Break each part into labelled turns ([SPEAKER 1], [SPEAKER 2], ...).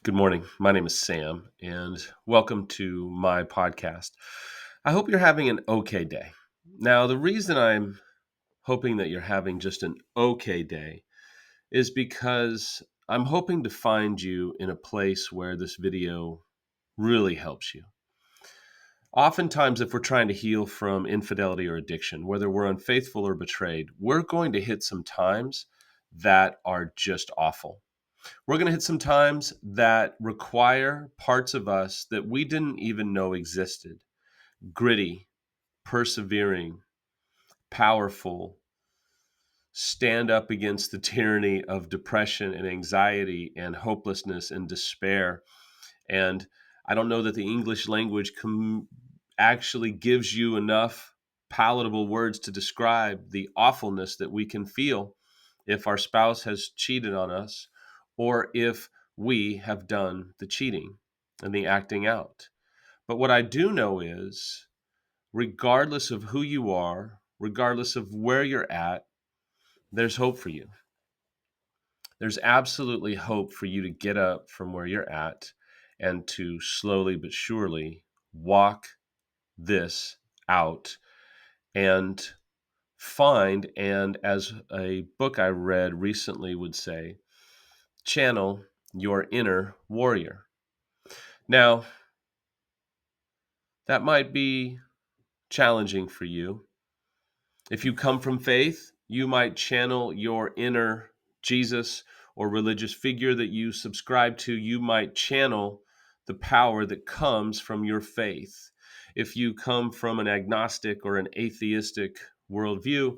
[SPEAKER 1] Good morning. My name is Sam, and welcome to my podcast. I hope you're having an okay day. Now, the reason I'm hoping that you're having just an okay day is because I'm hoping to find you in a place where this video really helps you. Oftentimes, if we're trying to heal from infidelity or addiction, whether we're unfaithful or betrayed, we're going to hit some times that are just awful. We're going to hit some times that require parts of us that we didn't even know existed. Gritty, persevering, powerful, stand up against the tyranny of depression and anxiety and hopelessness and despair. And I don't know that the English language actually gives you enough palatable words to describe the awfulness that we can feel if our spouse has cheated on us or if we have done the cheating and the acting out. But what I do know is, regardless of who you are, regardless of where you're at, there's hope for you. There's absolutely hope for you to get up from where you're at and to slowly but surely walk this out and find, and as a book I read recently would say, channel your inner warrior. Now, that might be challenging for you. If you come from faith, you might channel your inner Jesus or religious figure that you subscribe to. You might channel the power that comes from your faith. If you come from an agnostic or an atheistic worldview,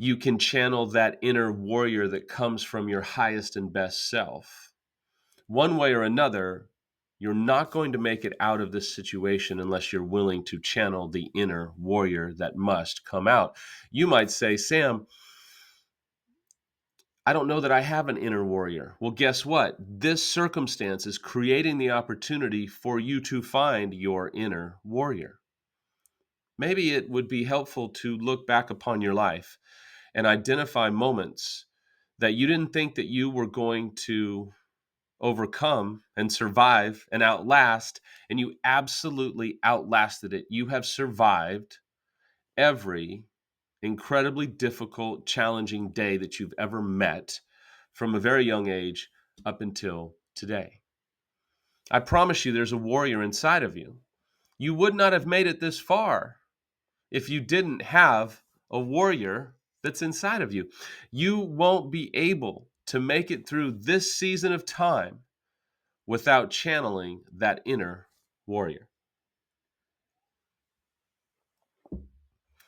[SPEAKER 1] you can channel that inner warrior that comes from your highest and best self. One way or another, you're not going to make it out of this situation unless you're willing to channel the inner warrior that must come out. You might say, Sam, I don't know that I have an inner warrior. Well, guess what? This circumstance is creating the opportunity for you to find your inner warrior. Maybe it would be helpful to look back upon your life and identify moments that you didn't think that you were going to overcome and survive and outlast, and you absolutely outlasted it. You have survived every incredibly difficult, challenging day that you've ever met from a very young age up until today. I promise you, there's a warrior inside of you. You would not have made it this far if you didn't have a warrior that's inside of you. You won't be able to make it through this season of time without channeling that inner warrior.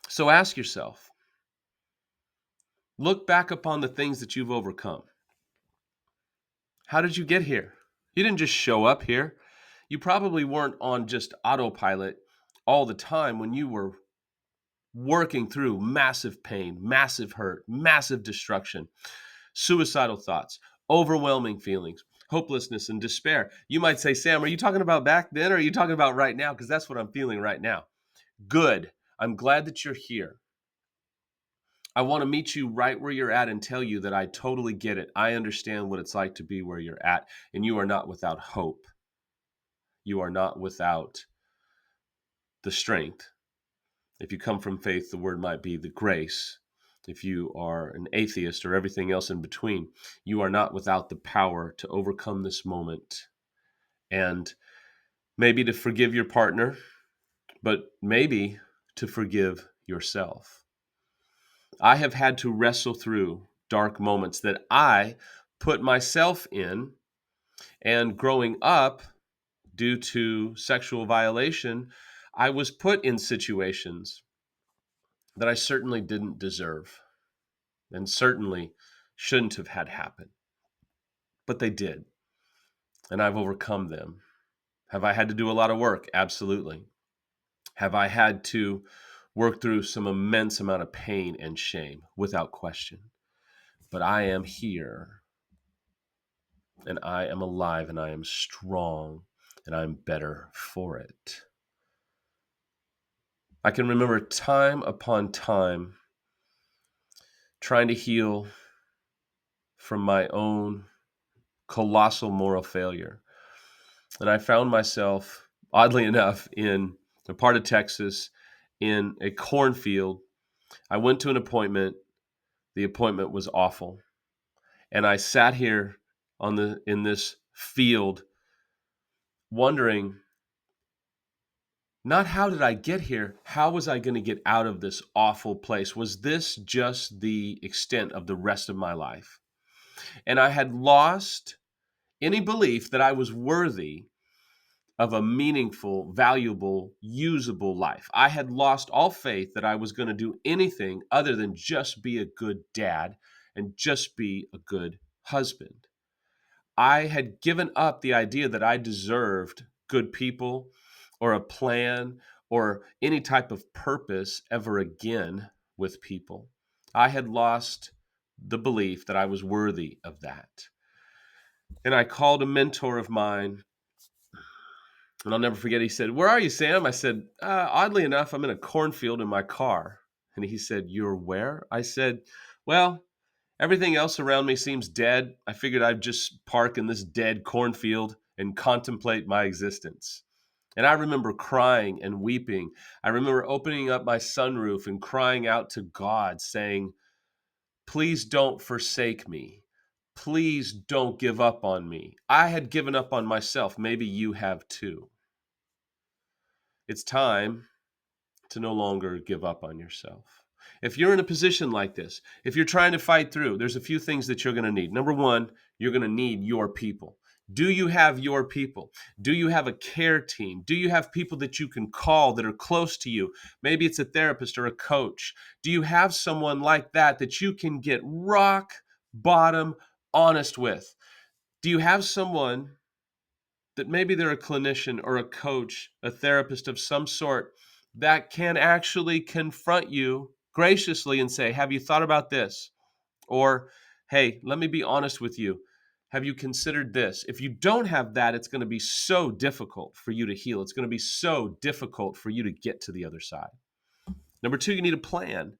[SPEAKER 1] So ask yourself, look back upon the things that you've overcome. How did you get here? You didn't just show up here. You probably weren't on just autopilot all the time when you were working through massive pain, massive hurt, massive destruction, suicidal thoughts, overwhelming feelings, hopelessness, and despair. You might say, Sam, are you talking about back then or are you talking about right now? Because that's what I'm feeling right now. Good. I'm glad that you're here. I want to meet you right where you're at and tell you that I totally get it. I understand what it's like to be where you're at, and you are not without hope. You are not without the strength. If you come from faith, the word might be the grace. If you are an atheist or everything else in between, you are not without the power to overcome this moment and maybe to forgive your partner, but maybe to forgive yourself. I have had to wrestle through dark moments that I put myself in, and growing up, due to sexual violation, I was put in situations that I certainly didn't deserve and certainly shouldn't have had happen, but they did, and I've overcome them. Have I had to do a lot of work? Absolutely. Have I had to work through some immense amount of pain and shame? Without question. But I am here, and I am alive, and I am strong, and I'm better for it. I can remember time upon time trying to heal from my own colossal moral failure. And I found myself, oddly enough, in a part of Texas in a cornfield. I went to an appointment. The appointment was awful. And I sat here in this field wondering, not how did I get here? How was I going to get out of this awful place? Was this just the extent of the rest of my life? And I had lost any belief that I was worthy of a meaningful, valuable, usable life. I had lost all faith that I was going to do anything other than just be a good dad and just be a good husband. I had given up the idea that I deserved good people or a plan or any type of purpose ever again with people. I had lost the belief that I was worthy of that. And I called a mentor of mine, and I'll never forget, he said, "Where are you, Sam?" I said, "Oddly enough, I'm in a cornfield in my car." And he said, "You're where?" I said, "Well, everything else around me seems dead. I figured I'd just park in this dead cornfield and contemplate my existence." And I remember crying and weeping. I remember opening up my sunroof and crying out to God, saying, "Please don't forsake me. Please don't give up on me. I had given up on myself. Maybe you have too." It's time to no longer give up on yourself. If you're in a position like this, if you're trying to fight through, there's a few things that you're going to need. Number one, you're going to need your people. Do you have your people? Do you have a care team? Do you have people that you can call that are close to you? Maybe it's a therapist or a coach. Do you have someone like that that you can get rock bottom honest with? Do you have someone that maybe they're a clinician or a coach, a therapist of some sort that can actually confront you graciously and say, "Have you thought about this?" Or, "Hey, let me be honest with you. Have you considered this?" If you don't have that, it's going to be so difficult for you to heal. It's going to be so difficult for you to get to the other side. Number two, you need a plan.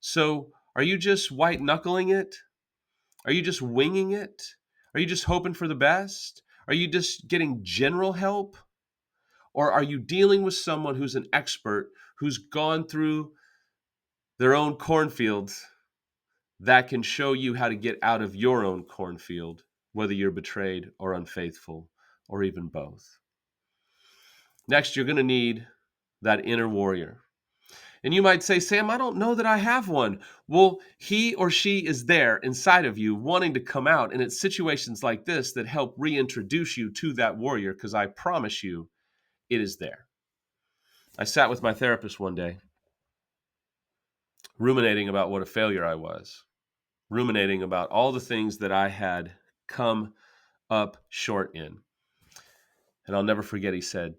[SPEAKER 1] So, are you just white knuckling it? Are you just winging it? Are you just hoping for the best? Are you just getting general help? Or are you dealing with someone who's an expert, who's gone through their own cornfields, that can show you how to get out of your own cornfield, whether you're betrayed or unfaithful, or even both? Next, you're going to need that inner warrior. And you might say, "Sam, I don't know that I have one." Well, he or she is there inside of you wanting to come out. And it's situations like this that help reintroduce you to that warrior, because I promise you, it is there. I sat with my therapist one day, ruminating about what a failure I was, ruminating about all the things that I had come up short in. And I'll never forget, he said,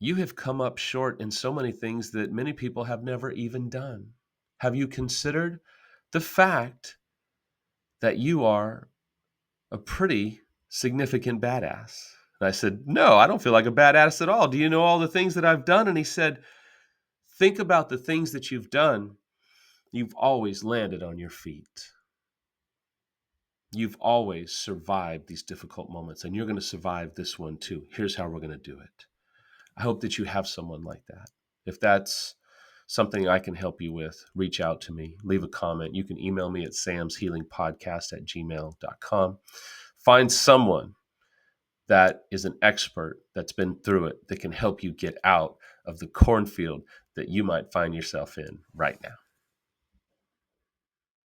[SPEAKER 1] "You have come up short in so many things that many people have never even done. Have you considered the fact that you are a pretty significant badass?" And I said, "No, I don't feel like a badass at all. Do you know all the things that I've done?" And he said, "Think about the things that you've done. You've always landed on your feet. You've always survived these difficult moments, and you're going to survive this one too. Here's how we're going to do it." I hope that you have someone like that. If that's something I can help you with, reach out to me, leave a comment. You can email me at samshealingpodcast@gmail.com. Find someone that is an expert that's been through it, that can help you get out of the cornfield that you might find yourself in right now.